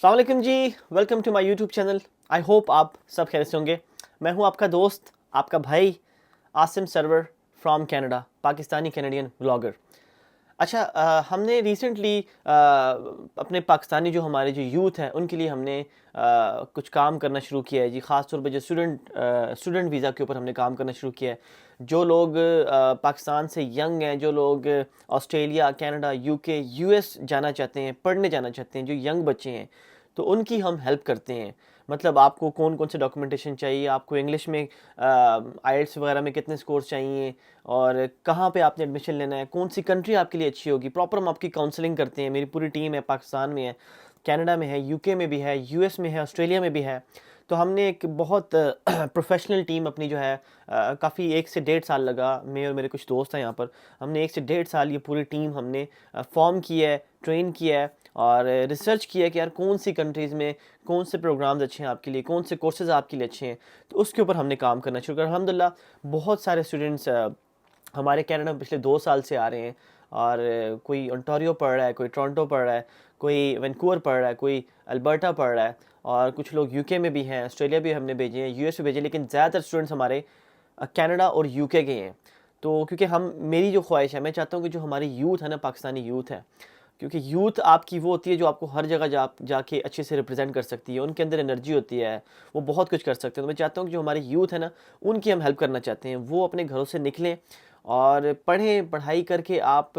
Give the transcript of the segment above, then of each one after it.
अस्सलाम वालेकुम जी। Welcome to my YouTube channel. I hope आप सब खैरियत से होंगे। मैं हूं आपका दोस्त, आपका भाई Asim Sarwar from Canada, Pakistani Canadian vlogger. अच्छा, हमने रिसेंटली अपने पाकिस्तानी जो हमारे जो यूथ हैं उनके लिए हमने कुछ काम करना शुरू किया है जी। ख़ास तौर पे जो स्टूडेंट वीज़ा के ऊपर हमने काम करना शुरू किया है। जो लोग पाकिस्तान से यंग हैं, जो लोग ऑस्ट्रेलिया, कनाडा, यूके, यूएस जाना चाहते हैं, पढ़ने जाना चाहते हैं, जो यंग बच्चे हैं, तो उनकी हम हेल्प करते हैं। मतलब आपको कौन कौन से डॉक्यूमेंटेशन चाहिए, आपको इंग्लिश में आईएलटीएस वगैरह में कितने स्कोर्स चाहिए, और कहाँ पे आपने एडमिशन लेना है, कौन सी कंट्री आपके लिए अच्छी होगी, प्रॉपर हम आपकी काउंसलिंग करते हैं। मेरी पूरी टीम है, पाकिस्तान में है, कनाडा में है, यूके में भी है, यूएस में है, ऑस्ट्रेलिया में भी है। तो हमने एक बहुत प्रोफेशनल टीम अपनी जो है, काफ़ी 1 से 1.5 साल लगा, मैं और मेरे कुछ दोस्त हैं यहाँ पर। हमने 1 से 1.5 साल ये पूरी टीम हमने फॉर्म की है, ट्रेन किया है और रिसर्च किया है कि यार कौन सी कंट्रीज़ में कौन से प्रोग्राम्स अच्छे हैं आपके लिए, कौन से कोर्सेज़ आपके लिए अच्छे हैं। तो उसके ऊपर हमने काम करना शुरू किया। अल्हम्दुलिल्लाह बहुत सारे स्टूडेंट्स हमारे कनाडा में पिछले 2 साल से आ रहे हैं। और कोई ओंटारियो पढ़ रहा है, कोई टोरंटो पढ़ रहा है, कोई वैंकूवर पढ़ रहा है, कोई अल्बर्टा पढ़ रहा है, और कुछ लोग यूके में भी हैं, ऑस्ट्रेलिया भी हमने भेजे हैं, यूएस भी भेजे, लेकिन ज़्यादातर स्टूडेंट्स हमारे कनाडा और यूके के हैं। तो क्योंकि हम मेरी जो ख्वाहिश है, मैं चाहता हूँ कि जो हमारी यूथ है ना, पाकिस्तानी यूथ है, क्योंकि यूथ आपकी वो होती है जो आपको हर जगह जाके अच्छे से रिप्रेजेंट कर सकती है, उनके अंदर एनर्जी होती है, वो बहुत कुछ कर सकते हैं। तो मैं चाहता हूँ कि जो हमारे यूथ है ना, उनकी हम हेल्प करना चाहते हैं। वो अपने घरों से निकलें और पढ़ें, पढ़ाई करके आप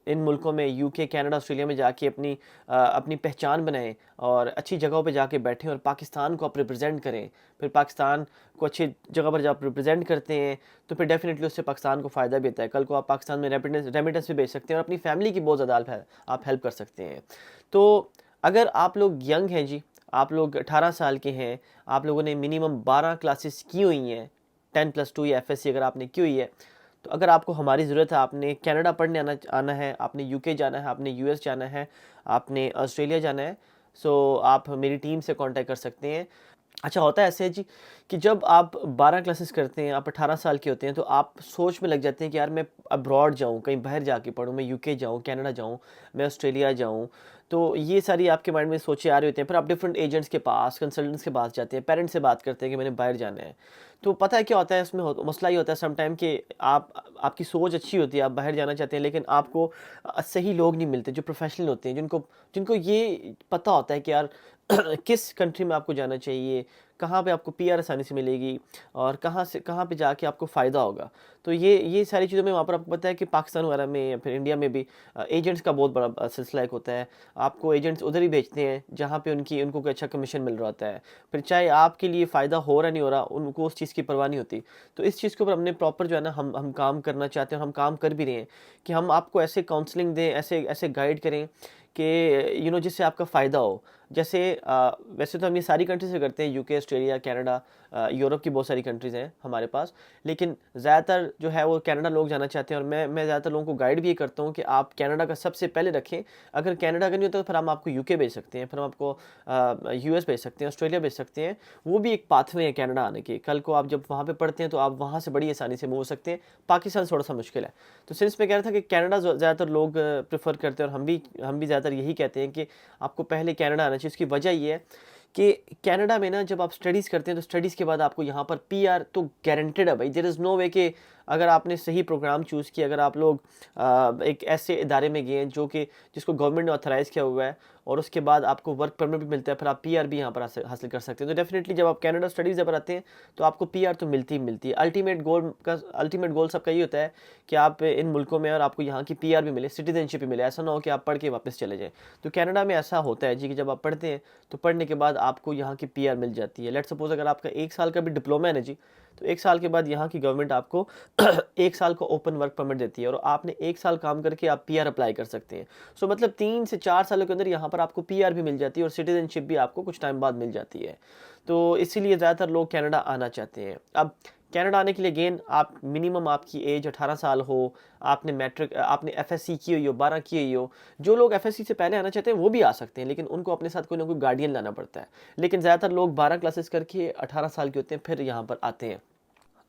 इन मुल्कों में, यूके, कनाडा, ऑस्ट्रेलिया में जाके अपनी पहचान बनाएं और अच्छी जगहों पे जाके बैठें और पाकिस्तान को आप रिप्रेजेंट करें। फिर पाकिस्तान को अच्छी जगह पर जब आप रिप्रेजेंट करते हैं तो फिर डेफिनेटली उससे पाकिस्तान को फ़ायदा भी होता है। कल को आप पाकिस्तान में रेमिटेंस भी भेज सकते हैं और अपनी फैमिली की बहुत ज़्यादा आप हेल्प कर सकते हैं। तो अगर आप लोग यंग हैं जी, आप लोग 18 साल के हैं, आप लोगों ने मिनिमम 12 क्लासेस की हुई हैं, 10+2 या एफएससी अगर आपने की हुई है, तो अगर आपको हमारी ज़रूरत है, आपने कनाडा पढ़ने आना है, आपने यूके जाना है, आपने यूएस जाना है, आपने ऑस्ट्रेलिया जाना है, सो आप मेरी टीम से कांटेक्ट कर सकते हैं। अच्छा, होता है ऐसे है जी कि जब आप 12 क्लासेस करते हैं, आप 18 साल के होते हैं, तो आप सोच में लग जाते हैं कि यार मैं अब्रॉड जाऊँ, कहीं बाहर जाके पढूँ, मैं यूके जाऊँ, कनाडा जाऊँ, मैं ऑस्ट्रेलिया जाऊँ। तो ये सारी आपके माइंड में सोचें आ रही होती हैं। फिर आप डिफरेंट एजेंट्स के पास, कंसल्टेंट्स के पास जाते हैं, पेरेंट्स से बात करते हैं कि मैंने बाहर जाना है। तो पता है क्या होता है इसमें, मसला ये होता है सम टाइम कि आपकी सोच अच्छी होती है, आप बाहर जाना चाहते हैं, लेकिन आपको सही लोग नहीं मिलते जो प्रोफेशनल होते हैं, जिनको जिनको ये पता होता है कि यार किस कंट्री में आपको जाना चाहिए, कहाँ पे आपको पीआर आसानी से मिलेगी, और कहाँ पे जाके आपको फ़ायदा होगा। तो ये सारी चीज़ों में वहाँ पर आपको पता है कि पाकिस्तान वगैरह में या फिर इंडिया में भी एजेंट्स का बहुत बड़ा सिलसिला एक होता है। आपको एजेंट्स उधर ही भेजते हैं जहाँ पे उनको कोई अच्छा कमीशन मिल रहा होता है। फिर चाहे आपके लिए फ़ायदा हो रहा नहीं हो रहा, उनको उस चीज़ की परवाह नहीं होती। तो इस चीज़ के ऊपर हमने प्रॉपर जो है ना, हम काम करना चाहते हैं और हम काम कर भी रहे हैं कि हम आपको ऐसे काउंसलिंग दें, ऐसे ऐसे गाइड करें कि जिससे आपका फ़ायदा हो। जैसे वैसे तो हम ये सारी कंट्रीज़ से करते हैं, यूके, ऑस्ट्रेलिया, कनाडा, यूरोप की बहुत सारी कंट्रीज़ हैं हमारे पास, लेकिन ज़्यादातर जो है वो कनाडा लोग जाना चाहते हैं। और मैं ज़्यादातर लोगों को गाइड भी ये करता हूँ कि आप कनाडा का सबसे पहले रखें। अगर कनाडा का नहीं होता तो फिर हम आपको यूके भेज सकते हैं, फिर हम आपको यूएस भेज सकते हैं, ऑस्ट्रेलिया भेज सकते हैं। वो भी एक पाथवे है कनाडा आने की। कल को आप जब वहाँ पे पढ़ते हैं तो आप वहाँ से बड़ी आसानी से मूव हो सकते हैं। पाकिस्तान थोड़ा सा मुश्किल है। तो सिंस मैं कह रहा था कि कनाडा ज़्यादातर लोग प्रेफर करते हैं, और हम भी ज़्यादातर यही कहते हैं कि आपको पहले कनाडा आना चाहिए। उसकी वजह ये है कि कनाडा में ना जब आप स्टडीज़ करते हैं तो स्टडीज़ के बाद आपको यहाँ पर पीआर तो गारंटेड है भाई। देयर इज़ नो वे कि अगर आपने सही प्रोग्राम चूज़ किया, अगर आप लोग एक ऐसे इदारे में गए हैं जिसको गवर्नमेंट ने ऑथराइज़ किया हुआ है, और उसके बाद आपको वर्क परमिट भी मिलता है, फिर आप पीआर भी यहाँ पर हासिल कर सकते हैं। तो डेफिनेटली जब आप कनाडा स्टडीज़ पर आते हैं तो आपको पीआर तो मिलती ही मिलती है। अल्टीमेट गोल सबका ये होता है कि आप इन मुल्कों में और आपको यहाँ की पीआर भी मिले, सिटीजनशिप भी मिले। ऐसा ना हो कि आप पढ़ के वापस चले जाएँ। तो कनाडा में ऐसा होता है जी कि जब आप पढ़ते हैं तो पढ़ने के बाद आपको यहाँ की पीआर मिल जाती है। लेट्स सपोज अगर आपका 1 साल का भी डिप्लोमा है ना जी, तो 1 साल के बाद यहाँ की गवर्नमेंट आपको 1 साल का ओपन वर्क परमिट देती है, और आपने 1 साल काम करके आप पीआर अप्लाई कर सकते हैं। सो मतलब 3 से 4 सालों के अंदर यहाँ पर आपको पीआर भी मिल जाती है और सिटीजनशिप भी आपको कुछ टाइम बाद मिल जाती है। तो इसीलिए ज़्यादातर लोग कनाडा आना चाहते हैं। अब कनाडा आने के लिए अगेन आप मिनिमम आपकी एज 18 साल हो, आपने एफएससी की हुई हो, 12 की हुई हो। जो लोग एफएससी से पहले आना चाहते हैं वो भी आ सकते हैं, लेकिन उनको अपने साथ कोई ना कोई गार्डियन लाना पड़ता है। लेकिन ज़्यादातर लोग 12 क्लासेस करके 18 साल के होते हैं, फिर यहाँ पर आते हैं।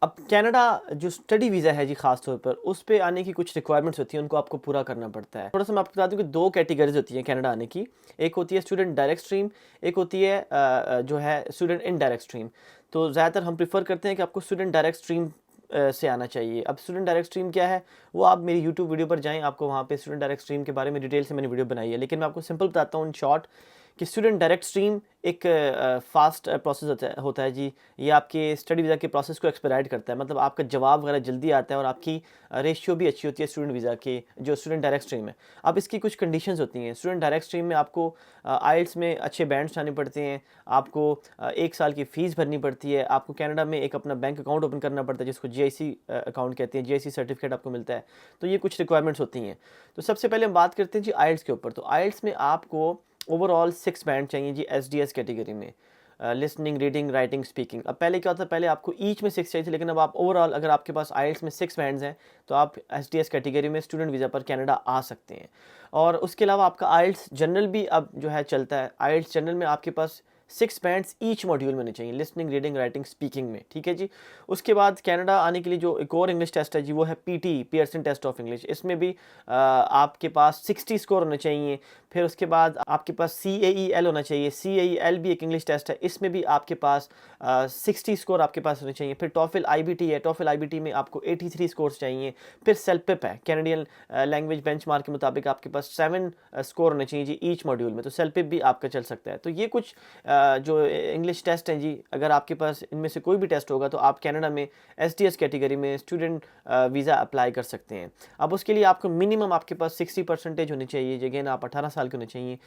अब कनाडा जो स्टडी वीज़ा है जी ख़ास तौर पर, उस पे आने की कुछ रिक्वायरमेंट्स होती हैं, उनको आपको पूरा करना पड़ता है। थोड़ा-सा मैं आपको बता दूँ कि 2 कैटेगरीज़ होती हैं कनाडा आने की। एक होती है स्टूडेंट डायरेक्ट स्ट्रीम, एक होती है जो है स्टूडेंट इनडायरेक्ट स्ट्रीम। तो ज़्यादातर हम प्रेफ़र करते हैं कि आपको स्टूडेंट डायरेक्ट स्ट्रीम से आना चाहिए। अब स्टूडेंट डायरेक्ट स्ट्रीम क्या है, वो आप मेरी यूट्यूब वीडियो पर जाएँ, आपको वहाँ पे स्टूडेंट डायरेक्ट स्ट्रीम के बारे में डिटेल से मैंने वीडियो बनाई है। लेकिन मैं आपको सिंपल बताता हूँ इन शॉर्ट कि स्टूडेंट डायरेक्ट स्ट्रीम एक फ़ास्ट प्रोसेस होता है जी। ये आपके स्टडी वीज़ा के प्रोसेस को एक्सपेडाइट करता है, मतलब आपका जवाब वगैरह जल्दी आता है और आपकी रेशियो भी अच्छी होती है स्टूडेंट वीज़ा की, जो स्टूडेंट डायरेक्ट स्ट्रीम है। अब इसकी कुछ कंडीशंस होती हैं। स्टूडेंट डायरेक्ट स्ट्रीम में आपको आइल्स में अच्छे बैंड्स लाने पड़ते हैं, आपको 1 साल की फ़ीस भरनी पड़ती है, आपको कनाडा में एक अपना बैंक अकाउंट ओपन करना पड़ता है जिसको जीआईसी अकाउंट कहते हैं, जीआईसी सर्टिफिकेट आपको मिलता है। तो ये कुछ रिक्वायरमेंट्स होती हैं। तो सबसे पहले हम बात करते हैं जी आइल्स के ऊपर। तो आइल्स में आपको ओवरऑल 6 बैंड चाहिए जी एसडीएस कैटेगरी में, लिसनिंग, रीडिंग, राइटिंग, स्पीकिंग। अब पहले क्या होता है, पहले आपको ईच में 6 चाहिए थे, लेकिन अब आप ओवरऑल अगर आपके पास आइल्स में 6 बैंड्स हैं तो आप एसडीएस कैटेगरी में स्टूडेंट वीज़ा पर कनाडा आ सकते हैं। और उसके अलावा आपका आइल्स जनरल भी अब जो है चलता है। आइल्स जनरल में आपके पास 6 बैंड्स ईच मॉड्यूल में होने चाहिए, लिसनिंग, रीडिंग, राइटिंग, स्पीकिंग में, ठीक है जी। उसके बाद कनाडा आने के लिए जो एक और इंग्लिश टेस्ट है जी, वो है PT, Pearson test of English. इसमें भी आपके पास 60 स्कोर होने चाहिए। फिर उसके बाद आपके पास CAEL होना चाहिए। CAEL भी एक इंग्लिश टेस्ट है, इसमें भी आपके पास 60 स्कोर आपके पास होने चाहिए। फिर टॉफिल IBT है, टॉफिल IBT में आपको 83 स्कोर्स चाहिए। फिर सेल्पिप है, कैनेडियन लैंग्वेज बेंचमार्क के मुताबिक आपके पास 7 स्कोर होने चाहिए जी ईच मॉड्यूल में। तो सेल्पिप भी आपका चल सकता है। तो ये कुछ जो इंग्लिश टेस्ट हैं जी, अगर आपके पास इनमें से कोई भी टेस्ट होगा तो आप कनाडा में एसडीएस कैटेगरी में स्टूडेंट वीज़ा अप्लाई कर सकते हैं। अब उसके लिए आपको मिनिमम आपके पास 60% होनी चाहिए। अगेन आप 18 साल के होने चाहिए,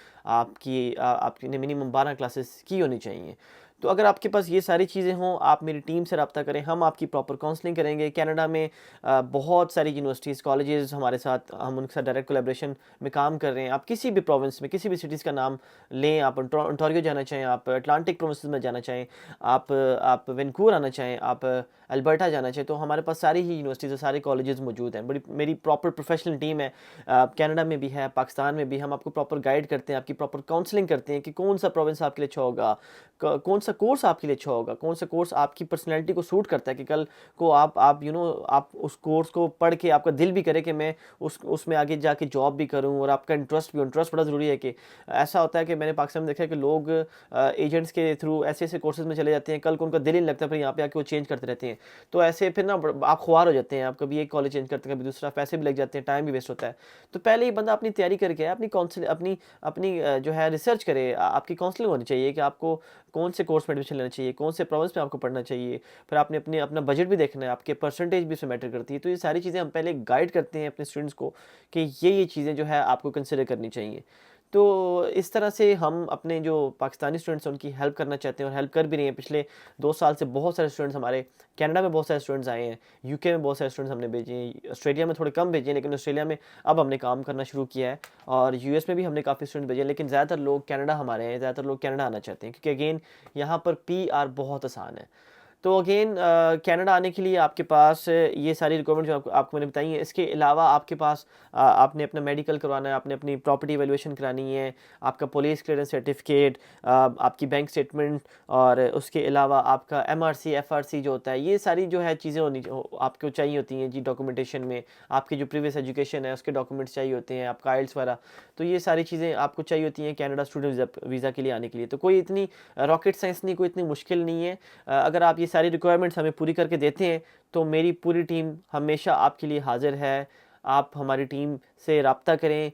आपने मिनिमम 12 क्लासेस की होनी चाहिए। तो अगर आपके पास ये सारी चीज़ें हों, आप मेरी टीम से रब्ता करें, हम आपकी प्रॉपर काउंसलिंग करेंगे। कनाडा में बहुत सारी यूनिवर्सिटीज़, कॉलेजेस हमारे साथ, हम उनके साथ डायरेक्ट कोलैबोरेशन में काम कर रहे हैं। आप किसी भी प्रोविंस में, किसी भी सिटीज़ का नाम लें, आप ओंटारियो जाना चाहें, आप अटलांटिक प्रोविंस में जाना चाहें, आप वैंकूवर आना चाहें, आप अल्बर्टा जाना चाहें, तो हमारे पास सारी ही यूनिवर्सिटीज़ और सारे कॉलेजेस मौजूद हैं। मेरी प्रॉपर प्रोफेशनल टीम है, कनाडा में भी है, पाकिस्तान में भी। हम आपको प्रॉपर गाइड करते हैं, आपकी प्रॉपर काउंसलिंग करते हैं कि कौन सा प्रोविंस आपके लिए अच्छा होगा, कौन सा कोर्स आपके लिए अच्छा होगा, कौन सा कोर्स आपकी पर्सनैलिटी को सूट करता है कि कल को आप आप उस कोर्स को पढ़ के आपका दिल भी करे कि मैं उसमें आगे जाके जॉब भी करूं, और आपका इंटरेस्ट भी हो। इंटरेस्ट बड़ा ज़रूरी है कि ऐसा होता है कि मैंने पाकिस्तान में देखा है कि लोग एजेंट्स के थ्रू ऐसे ऐसे कोर्सेज में चले जाते हैं, कल को उनका दिल ही नहीं लगता, फिर यहाँ पे आके वो चेंज करते रहते हैं। तो ऐसे फिर ना आप खुआर हो जाते हैं, आप कभी एक कॉलेज चेंज करते हैं, कभी दूसरा, पैसे भी लग जाते हैं, टाइम भी वेस्ट होता है। तो पहले ही बंदा अपनी तैयारी करके अपनी काउंसिल अपनी अपनी जो है रिसर्च करे। आपकी काउंसलिंग होनी चाहिए कि आपको कौन से कोर्स में एडमिशन लेना चाहिए, कौन से प्रोविंस में आपको पढ़ना चाहिए। फिर आपने अपना बजट भी देखना है, आपके परसेंटेज भी इसमें मैटर करती है। तो ये सारी चीज़ें हम पहले गाइड करते हैं अपने स्टूडेंट्स को कि ये चीज़ें जो है आपको कंसिडर करनी चाहिए। तो इस तरह से हम अपने जो पाकिस्तानी स्टूडेंट्स हैं उनकी हेल्प करना चाहते हैं, और हेल्प कर भी रहे हैं। पिछले 2 साल से बहुत सारे स्टूडेंट्स हमारे कनाडा में बहुत सारे स्टूडेंट्स आए हैं, यूके में बहुत सारे स्टूडेंट्स हमने भेजे हैं, ऑस्ट्रेलिया में थोड़े कम भेजे हैं, लेकिन ऑस्ट्रेलिया में अब हमने काम करना शुरू किया है, और यूएस में भी हमने काफ़ी स्टूडेंट भेजे हैं। लेकिन ज़्यादातर लोग कनाडा हमारे हैं, ज़्यादातर लोग कनाडा आना चाहते हैं, क्योंकि अगेन यहाँ पर PR बहुत आसान है। तो अगेन कनाडा आने के लिए आपके पास ये सारी रिक्वायरमेंट जो आपको मैंने बताई है। इसके अलावा आपके पास आपने अपना मेडिकल करवाना है, आपने अपनी प्रॉपर्टी वैल्यूएशन करानी है, आपका पुलिस क्लियरेंस सर्टिफिकेट, आपकी बैंक स्टेटमेंट, और उसके अलावा आपका MRC FRC जो होता है, ये सारी जो है चीज़ें आपको चाहिए होती हैं जी डॉक्यूमेंटेशन में। आपकी जो प्रीवियस एजुकेशन है उसके डॉक्यूमेंट्स चाहिए होते हैं, आपका आइल्स वगैरह। तो ये सारी चीज़ें आपको चाहिए होती हैं कनाडा स्टूडेंट वीज़ा के लिए आने के लिए। तो कोई इतनी रॉकेट साइंस नहीं, कोई इतनी मुश्किल नहीं है। अगर आप ये सारी रिक्वायरमेंट्स हमें पूरी करके देते हैं तो मेरी पूरी टीम हमेशा आपके लिए हाजिर है। आप हमारी टीम से रब्ता करें,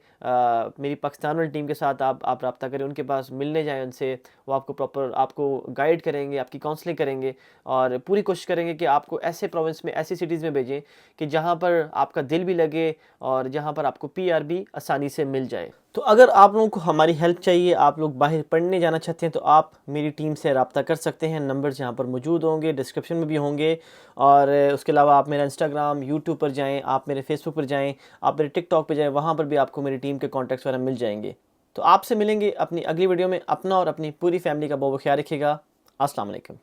मेरी पाकिस्तान वाली टीम के साथ आप रब्ता करें, उनके पास मिलने जाएं उनसे। वो आपको प्रॉपर आपको गाइड करेंगे, आपकी काउंसलिंग करेंगे, और पूरी कोशिश करेंगे कि आपको ऐसे प्रोविंस में, ऐसी सिटीज़ में भेजें कि जहाँ पर आपका दिल भी लगे और जहाँ पर आपको PR भी आसानी से मिल जाए। तो अगर आप लोगों को हमारी हेल्प चाहिए, आप लोग बाहर पढ़ने जाना चाहते हैं, तो आप मेरी टीम से रब्ता कर सकते हैं। नंबर्स यहाँ पर मौजूद होंगे, डिस्क्रिप्शन में भी होंगे। और उसके अलावा आप मेरा इंस्टाग्राम, यूट्यूब पर जाएँ, आप मेरे फेसबुक पर जाएँ, आप मेरे टिकटॉक पर जाएँ, वहाँ पर भी आपको मेरी टीम के कॉन्टैक्ट्स वगैरह मिल जाएंगे। तो आपसे मिलेंगे अपनी अगली वीडियो में। अपना और अपनी पूरी फैमिली का बहुत ख्याल रखिएगा। अस्सलाम वालेकुम।